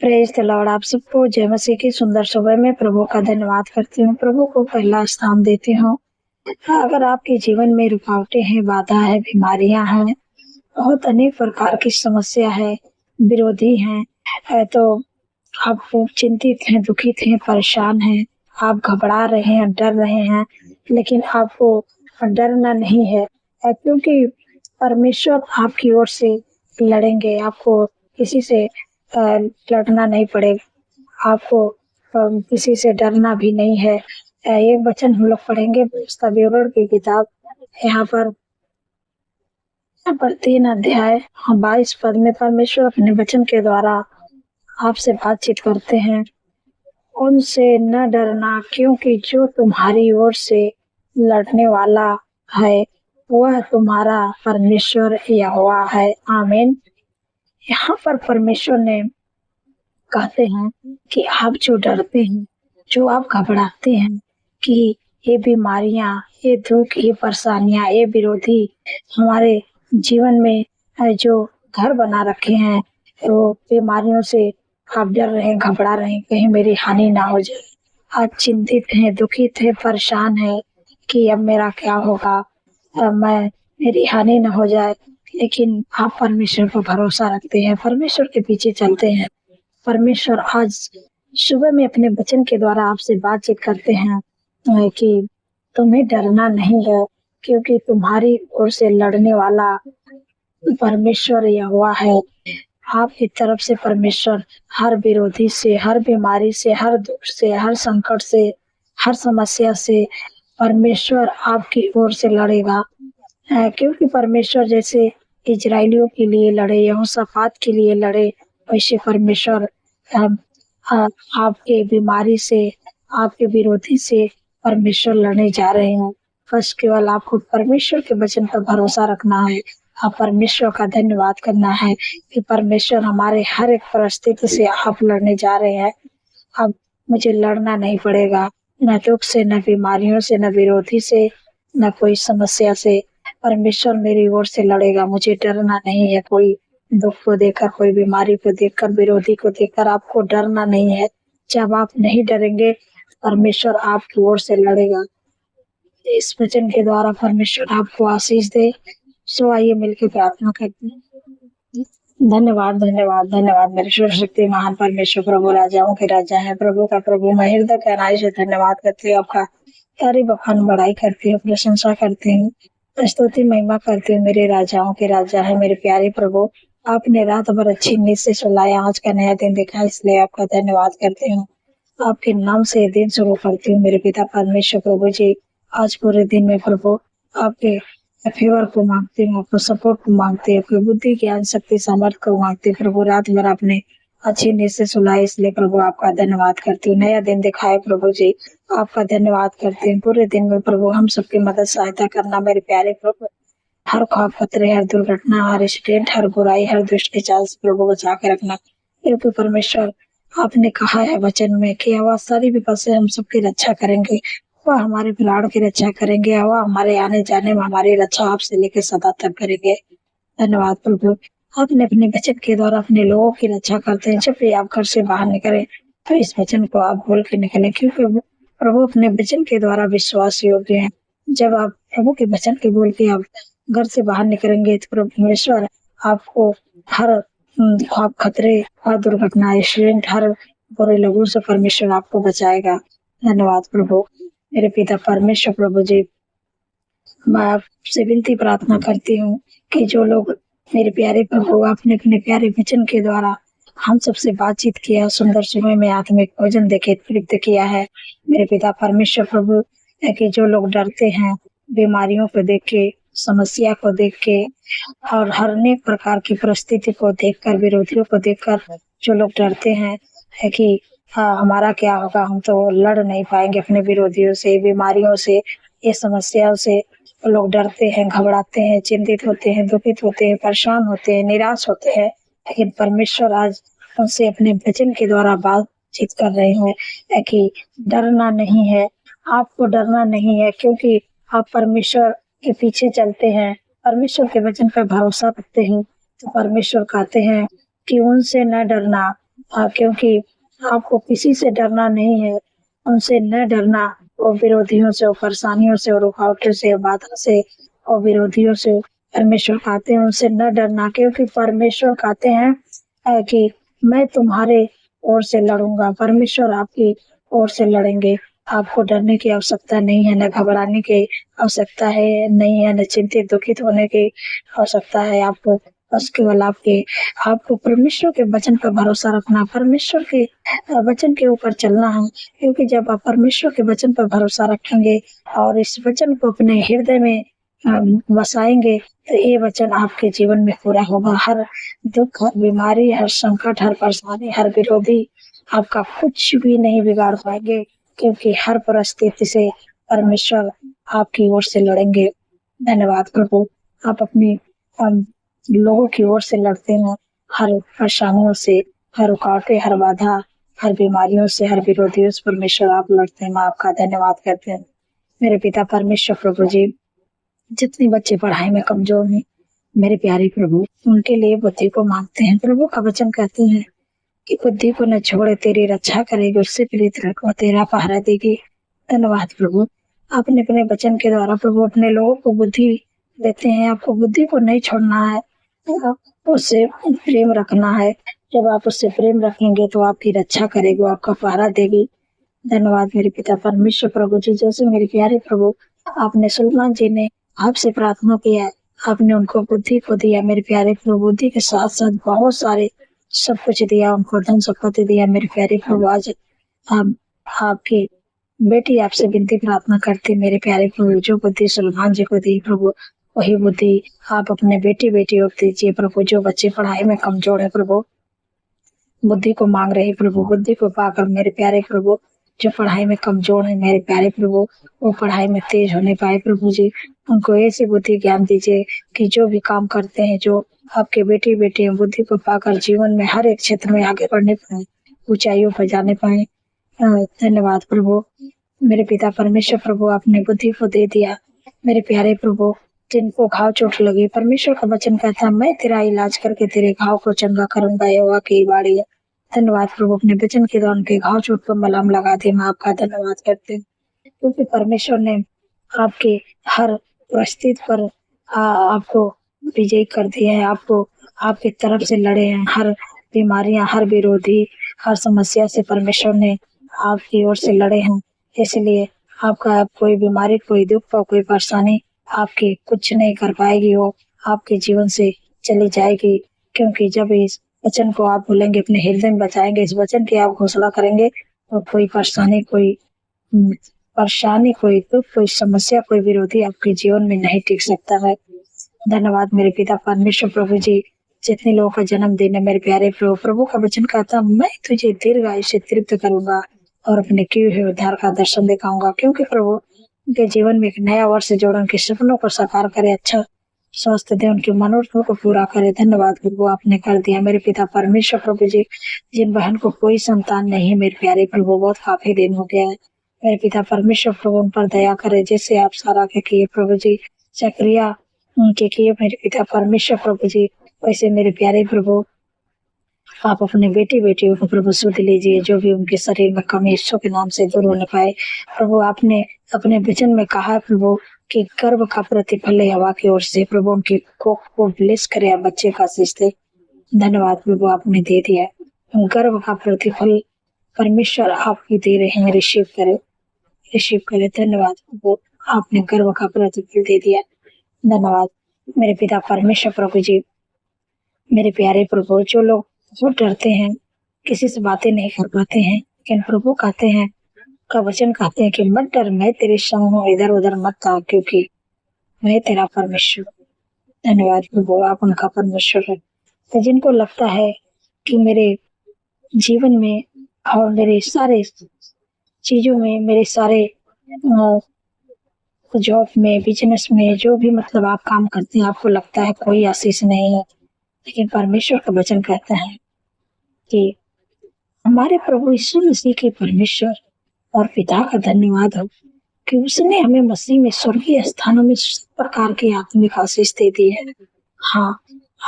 Praise the Lord. आप सबको जय मसीह की सुंदर सुबह में प्रभु का धन्यवाद करती हूँ, प्रभु को पहला स्थान देती हूँ। अगर आपके जीवन में रुकावटें हैं, बाधा है, बीमारियां हैं, बहुत अनेक प्रकार की समस्या है, विरोधी हैं, तो आप चिंतित हैं, दुखित हैं, परेशान हैं, आप घबरा रहे हैं, डर रहे हैं, लेकिन आपको डरना नहीं है, क्योंकि परमेश्वर आपकी ओर से लड़ेंगे। आपको किसी से लड़ना नहीं पड़ेगा, आपको किसी से डरना भी नहीं है। एक वचन हम लोग पढ़ेंगे उसका विवरण की किताब, यहाँ पर 3 अध्याय 22 पद में परमेश्वर अपने वचन के द्वारा आपसे बातचीत करते हैं। उनसे न डरना, क्योंकि जो तुम्हारी ओर से लड़ने वाला है वह तुम्हारा परमेश्वर यहोवा है। आमीन। यहाँ पर परमेश्वर ने कहते हैं कि आप जो डरते हैं, जो आप घबराते हैं कि ये बीमारियां, ये दुख, ये परेशानियां, ये विरोधी हमारे जीवन में जो घर बना रखे हैं, वो बीमारियों से आप डर रहे हैं, घबरा रहे हैं, कहीं मेरी हानि ना हो जाए। आप चिंतित हैं, दुखित हैं, परेशान हैं कि अब मेरा क्या होगा, मेरी हानि ना हो जाए। लेकिन आप परमेश्वर पर भरोसा रखते हैं, परमेश्वर के पीछे चलते हैं। परमेश्वर आज सुबह में अपने वचन के द्वारा आपसे बातचीत करते हैं कि तुम्हें डरना नहीं है, क्योंकि तुम्हारी ओर से लड़ने वाला परमेश्वर यहोवा है। आपकी तरफ से परमेश्वर हर विरोधी से, हर बीमारी से, हर दुख से, हर संकट से, हर समस्या से परमेश्वर आपकी ओर से लड़ेगा। क्योंकि परमेश्वर जैसे इजराइलियों के लिए लड़े, यहोशापात के लिए लड़े, वैसे परमेश्वर आपके बीमारी से, आपके विरोधी से परमेश्वर लड़ने जा रहे हैं। बस केवल आपको परमेश्वर के वचन पर भरोसा रखना है, आप परमेश्वर का धन्यवाद करना है कि परमेश्वर हमारे हर एक परिस्थिति से आप लड़ने जा रहे हैं। अब मुझे लड़ना नहीं पड़ेगा, न दुख से, न बीमारियों से, न विरोधी से, न कोई समस्या से। परमेश्वर मेरी ओर से लड़ेगा, मुझे डरना नहीं है। कोई दुख को देखकर, कोई बीमारी को देखकर, विरोधी को देखकर आपको डरना नहीं है। जब आप नहीं डरेंगे, परमेश्वर आपकी ओर से लड़ेगा। इस वचन के द्वारा परमेश्वर आपको आशीष दे। सो आइए मिलकर प्रार्थना करते हैं। धन्यवाद, धन्यवाद, धन्यवाद मेरे सर्वशक्ति महान परमेश्वर, प्रभु राजाओं के राजा है, प्रभु का प्रभु। मैं हृदय गहराई से धन्यवाद करती हूँ, आपका तारीफ बखान बढ़ाई करती हूँ, प्रशंसा करती हूँ, स्तुति महिमा करती हूँ। मेरे राजाओं के राजा है, मेरे प्यारे प्रभु। आपने रात भर अच्छी नींद से सुलाया, आज का नया दिन देखा, इसलिए आपका धन्यवाद करती हूँ। आपके नाम से दिन शुरू करती हूँ मेरे पिता परमेश्वर प्रभु जी। आज पूरे दिन में प्रभु आपके फेवर को मांगती हूँ, आपको सपोर्ट को मांगती हूँ, आपकी बुद्धि, ज्ञान, शक्ति, सामर्थ को मांगती हूँ। प्रभु रात भर आपने अच्छी नींद से सुलाए, इसलिए प्रभु आपका धन्यवाद करती हूँ। नया दिन दिखाए प्रभु जी, आपका धन्यवाद करती हूँ। पूरे दिन में प्रभु हम सबकी मदद सहायता करना मेरे प्यारे प्रभु। हर खौफ खतरे, हर दुर्घटना, हर एक्सीडेंट, हर बुराई, हर दुष्ट के चाल से प्रभु बचा के रखना, क्योंकि परमेश्वर आपने कहा है वचन में कि वह सारी विपद से हम सबकी रक्षा करेंगे, वह हमारे प्राण की रक्षा करेंगे, वह हमारे आने जाने में हमारी रक्षा आपसे लेकर सदा तक करेंगे। धन्यवाद प्रभु। आपने अपने वचन के द्वारा अपने लोगों की रक्षा करते हैं। जब भी आप घर से बाहर निकले तो इस वचन को आप बोल के निकले, क्योंकि प्रभु अपने वचन के द्वारा विश्वास योग्य है। जब आप प्रभु के वचन के बोल के आप घर से बाहर निकलेंगे तो परमेश्वर आपको हर खौफ खतरे, हर दुर्घटना, एक्सीडेंट, हर बुरे लोगों से परमेश्वर आपको बचाएगा। धन्यवाद प्रभु। मेरे पिता परमेश्वर प्रभु जी, मैं आपसे विनती प्रार्थना करती हूँ कि जो लोग मेरे प्यारे प्रभु आपने अपने प्यारे वचन के द्वारा हम सबसे बातचीत किया, सुंदर समय में आत्मिक भोजन देके तृप्त किया है मेरे पिता परमेश्वर प्रभु, कि जो लोग डरते हैं बीमारियों को देख के, समस्या को देख के और हर अनेक प्रकार की परिस्थिति को देखकर, विरोधियों को देखकर जो लोग डरते हैं है कि हमारा क्या होगा, हम तो लड़ नहीं पाएंगे अपने विरोधियों से, बीमारियों से, ये समस्याओं से। लोग डरते हैं, घबराते हैं, चिंतित होते हैं, दुखित होते हैं, परेशान होते हैं, निराश होते हैं। लेकिन परमेश्वर आज उनसे अपने वचन के द्वारा बातचीत कर रहे हैं कि डरना नहीं है, आपको डरना नहीं है, क्योंकि आप परमेश्वर के पीछे चलते हैं, परमेश्वर के वचन पर भरोसा रखते हैं। तो परमेश्वर कहते हैं कि उनसे न डरना, क्योंकि आपको किसी से डरना नहीं है, उनसे न डरना, और विरोधियों से और परेशानियों से और रुकावटों से, बाधा से और विरोधियों से परमेश्वर कहते हैं उनसे न डरना, क्योंकि परमेश्वर कहते हैं कि मैं तुम्हारे ओर से लड़ूंगा। परमेश्वर आपकी ओर से लड़ेंगे। आपको डरने की आवश्यकता नहीं है, न घबराने की आवश्यकता है नहीं है, न चिंतित दुखित होने की आवश्यकता है आपको। बस केवल आपको परमेश्वर के वचन पर भरोसा रखना, परमेश्वर के वचन के ऊपर चलना है। क्योंकि जब आप परमेश्वर के वचन पर भरोसा रखेंगे और इस वचन को अपने हृदय में बसाएंगे, तो ये वचन आपके जीवन में पूरा होगा। हर दुख, हर बीमारी, हर संकट, हर परेशानी, हर विरोधी आपका कुछ भी नहीं बिगाड़ पाएंगे, क्योंकि हर परिस्थिति से परमेश्वर आपकी ओर से लड़ेंगे। धन्यवाद प्रभु। आप अपने लोगों की ओर से लड़ते हैं, हर परेशानियों से, हर रुकावटें, हर बाधा, हर बीमारियों से, हर विरोधियों से परमेश्वर आप लड़ते हैं। मैं आपका धन्यवाद करते हैं मेरे पिता परमेश्वर। प्रभु जी, जितने बच्चे पढ़ाई में कमजोर हैं मेरे प्यारे प्रभु, उनके लिए बुद्धि को मांगते हैं। प्रभु का वचन कहते हैं कि बुद्धि को न छोड़े, तेरी रक्षा करेगी, उससे प्रीत रखो, तेरा पहरा देगी। धन्यवाद प्रभु। आपने अपने वचन के द्वारा प्रभु अपने लोगों को बुद्धि देते हैं। आपको बुद्धि को नहीं छोड़ना है, उससे प्रेम रखना है। जब आप उससे प्रेम रखेंगे तो आपकी रक्षा करेगी, आपका पहरा देगी। धन्यवाद मेरे पिता परमेश्वर। प्रभु जी, जैसे मेरे प्यारे प्रभु, आपने सुलेमान जी ने आपसे प्रार्थना किया, आपने उनको बुद्धि को दिया मेरे प्यारे प्रभु। बुद्धि के साथ साथ बहुत सारे सब कुछ दिया, उनको धन संपत्ति दिया मेरे प्यारे प्रभु। आज आप आपकी बेटी आपसे विनती प्रार्थना करती मेरे प्यारे प्रभु, जो बुद्धि सुलेमान जी को दी प्रभु, वही बुद्धि आप अपने बेटियों को दीजिए प्रभु। जो बच्चे पढ़ाई में कमजोर है प्रभु, बुद्धि को मांग रहे प्रभु, बुद्धि को पाकर मेरे प्यारे प्रभु, जो पढ़ाई में कमजोर है मेरे प्यारे प्रभु, वो पढ़ाई में तेज होने पाए प्रभु जी। उनको ऐसी बुद्धि ज्ञान दीजिए कि जो भी काम करते हैं, जो आपके बेटे बुद्धि को पाकर जीवन में हर एक क्षेत्र में आगे बढ़ने पाए, ऊंचाइयों पर जाने पाए। धन्यवाद प्रभु मेरे पिता परमेश्वर। प्रभु आपने बुद्धि को दे दिया मेरे प्यारे प्रभु, जिनको घाव चोट लगी, परमेश्वर का वचन कहता है मैं तेरा इलाज करके तेरे घाव को चंगा करूंगा, यहोवा की बाड़ी है। धन्यवाद प्रभु, अपने वचन के द्वारा उनके घाव चोट पर मलहम लगा दे। मैं आपका धन्यवाद करते हैं, क्योंकि परमेश्वर ने आपके हर परिस्थिति पर आपको विजयी कर दिया है। आपको आपकी तरफ से लड़े हैं। हर बीमारियां, हर विरोधी, हर समस्या से परमेश्वर ने आपकी ओर से लड़े हैं। इसलिए आपका कोई बीमारी, कोई दुख और कोई परेशानी आपके कुछ नहीं कर पाएगी, वो आपके जीवन से चली जाएगी। क्योंकि जब इस वचन को आप बोलेंगे, अपने हृदय में बचाएंगे, इस वचन की आप घोषणा करेंगे, तो कोई परेशानी, कोई दुख, कोई समस्या, कोई विरोधी आपके जीवन में नहीं टिक सकता है। धन्यवाद मेरे पिता परमेश्वर। प्रभु जी, जितने लोगों का जन्मदिन है मेरे प्यारे प्रभु, प्रभु का वचन कहता मैं तुझे दीर्घ आयु से तृप्त करूंगा और अपने किए हुए उद्धार का दर्शन दिखाऊंगा। क्योंकि प्रभु उनके जीवन में एक नया वर्ष जोड़े, उनके सपनों को साकार करे, अच्छा स्वास्थ्य दे, उनके मनोरथों को पूरा करे। धन्यवाद प्रभु, आपने कर दिया मेरे पिता परमेश्वर। प्रभु जी, जिन बहन को कोई संतान नहीं है मेरे प्यारे प्रभु, बहुत काफी दिन हो गया है मेरे पिता परमेश्वर। प्रभु उन पर दया करे, जैसे आप सारा के किए प्रभु जी, चक्रिया उनके किए मेरे पिता परमेश्वर। प्रभु जी, वैसे मेरे प्यारे प्रभु आप अपने बेटियों को प्रभु सुध लीजिए, जो भी उनके शरीर में कमी यीशु के नाम से दूर होने पाए। प्रभु आपने अपने वचन में कहा प्रभु कि गर्भ का प्रतिफल हवा की ओर से प्रभु उनकी कोख को ब्लेस करे, बच्चे का आशीष दे। धन्यवाद प्रभु, आपने दे दिया गर्भ का प्रतिफल, परमेश्वर आपकी दे रहे हैं, रिसीव करे। धन्यवाद प्रभु, आपने गर्भ का प्रतिफल दे दिया। धन्यवाद मेरे पिता परमेश्वर। प्रभु जी, मेरे प्यारे प्रभु, जो लोग बहुत डरते हैं, किसी से बातें नहीं कर पाते हैं, लेकिन प्रभु कहते हैं, का वचन कहते हैं कि मत डर, मैं तेरे संग हूँ, इधर उधर मत आ, क्योंकि मैं तेरा परमेश्वर। धन्यवाद प्रभु, आप उनका परमेश्वर है। तो जिनको लगता है कि मेरे जीवन में और मेरे सारे चीजों में, मेरे सारे जॉब में, बिजनेस में, जो भी मतलब आप काम करते हैं, आपको लगता है कोई आशीष नहीं है, लेकिन परमेश्वर का वचन कहता है कि हमारे प्रभु यीशु मसीह के परमेश्वर और पिता का धन्यवाद हो कि उसने हमें मसीह में स्वर्गीय स्थानों में सब प्रकार की आत्मिक आशीष दे दी है। हाँ,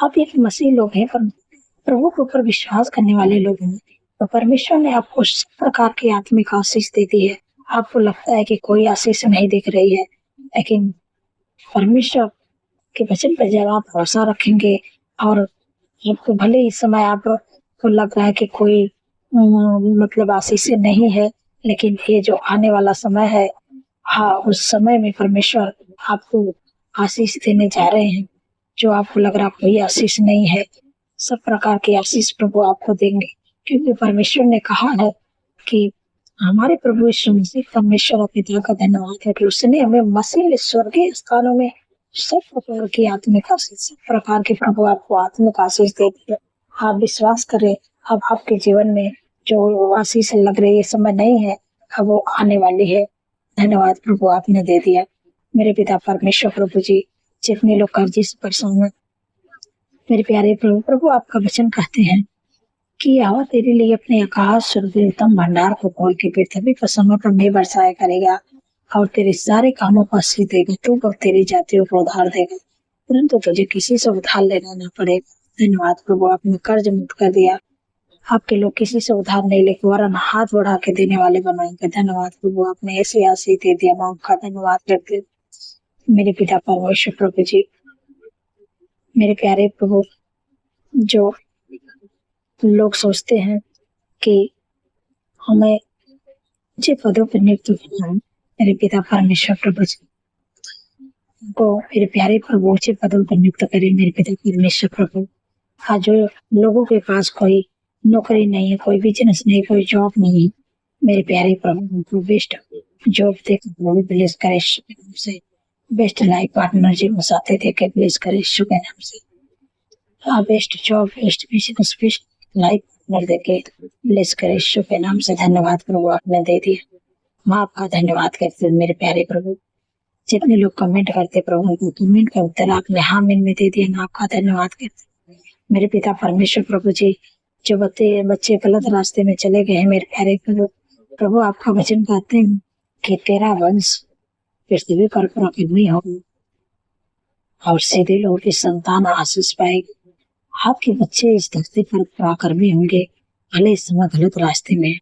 आप एक मसीह लोग हैं, पर प्रभु के ऊपर विश्वास करने वाले लोग हैं। तो परमेश्वर ने आपको सब प्रकार की आत्मिक आशीष दे दी है। आपको लगता है कि कोई आशीष नहीं दिख रही है, लेकिन परमेश्वर के वचन पर जब आप भरोसा रखेंगे और आपको भले इस समय आपको लग रहा है कि कोई मतलब आशीषें नहीं है, लेकिन ये जो आने वाला समय है, हाँ, उस समय में परमेश्वर आपको आशीष देने जा रहे हैं। जो आपको लग रहा कोई आशीष नहीं है, सब प्रकार की आशीष प्रभु आपको देंगे, क्योंकि परमेश्वर ने कहा है कि हमारे प्रभु यीशु मसीह परमेश्वर और पिता का धन्यवाद है कि उसने हमें मसीह स्वर्गीय स्थानों में सब प्रकार की आत्मिक आशीष, सब प्रकार के प्रभु आपको आत्मिक आशीष देते हैं। आप विश्वास करें, अब आपके जीवन में जो आशीष लग रही है समय नहीं है, अब वो आने वाली है। धन्यवाद प्रभु आपने दे दिया। मेरे पिता परमेश्वर प्रभु जी, जितने लोग कर्जे से परेशान हैं, मेरे प्यारे प्रभु, प्रभु आपका वचन कहते हैं कि यहोवा तेरे लिए अपने आकाश स्वर्ग उत्तम भंडार को खोल के पृथ्वी पर समय पर मेघ बरसाया करेगा और तेरे सारे कामों को आशीष देगा। तू और तेरी जातियों को उधार देगा, परंतु तुझे किसी से उधार लेना न पड़ेगा। धन्यवाद प्रभु, आपने कर्ज मुक्त कर दिया। आपके लोग किसी से उधार नहीं लेके वरन हाथ बढ़ा के देने वाले बनाएंगे। धन्यवाद प्रभु, आपने ऐसी आशीष दे दिया। मैं आपका धन्यवाद करते मेरे पिता परमेश्वर प्रभु जी। मेरे प्यारे प्रभु, जो लोग सोचते हैं कि हमें ऊंचे पदों पर नियुक्त करना है, मेरे पिता परमेश्वर प्रभु जी को मेरे प्यारे प्रभु ऊंचे पदों पर नियुक्त करें। मेरे पिता परमेश्वर प्रभु, आज जो लोगों के पास कोई नौकरी नहीं है, कोई बिजनेस नहीं, कोई जॉब नहीं है, मेरे प्यारे प्रभु उनको बेस्ट जॉब देकर प्रभु ब्लेस करे से, बेस्ट लाइफ पार्टनर जीवन साथी देकर ब्लेस करे यीशु के नाम से। Best job, best business, best life partner देके ब्लेस करे यीशु के नाम से। धन्यवाद प्रभु, आपने दे दिया। मैं आपका धन्यवाद करती हूँ मेरे प्यारे प्रभु। जितने लोग कमेंट करते प्रभु, उनको कमेंट का उत्तर आपने हाँ में दे दिया। मैं आपका धन्यवाद करती हूँ मेरे पिता परमेश्वर प्रभु जी। जो बच्चे गलत रास्ते में चले गए हैं, मेरे प्यारे प्रभु, प्रभु आपका वचन कहते हैं कि तेरा वंश पृथ्वी पर पराक्रमी होगा और सीधे लोगों की संतान आशीष पाएगी। आपके बच्चे इस धरती पर पराक्रमी होंगे। भले इस समय गलत रास्ते में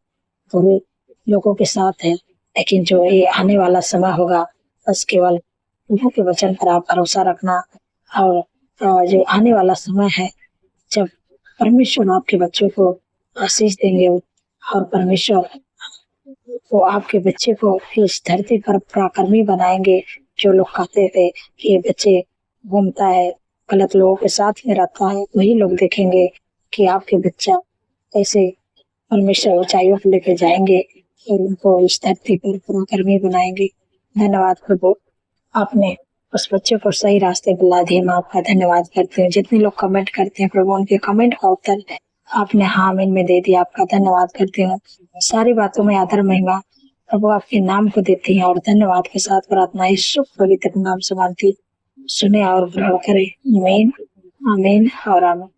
पूरे लोगों के साथ है, लेकिन जो ये आने वाला समय होगा, बस केवल प्रभु के वचन पर आप भरोसा रखना। और जो आने वाला समय है, जब परमेश्वर आपके बच्चों को आशीष देंगे और परमेश्वर वो आपके बच्चे को इस धरती पर पराक्रमी बनाएंगे। जो लोग कहते थे कि ये बच्चे घूमता है, गलत लोगों के साथ में रहता है, वही लोग देखेंगे कि आपके बच्चा ऐसे परमेश्वर ऊंचाइयों पर लेके जाएंगे और उनको इस धरती पर पराक्रमी बनाएंगे। धन्यवाद प्रभु, आपने उस बच्चे को सही रास्ते बुला दिया। मैं आपका धन्यवाद करती हूँ। जितने लोग कमेंट करते हैं प्रभु, उनके कमेंट का उत्तर आपने हाँ में दे दिया। आपका धन्यवाद करती हूँ। सारी बातों में आदर महिमा प्रभु आपके नाम को देती हैं और धन्यवाद के साथ प्रार्थना यीशु पवित्र नाम से मांगती, सुने और ग्रहण करें। आमीन, आमीन और आमीन।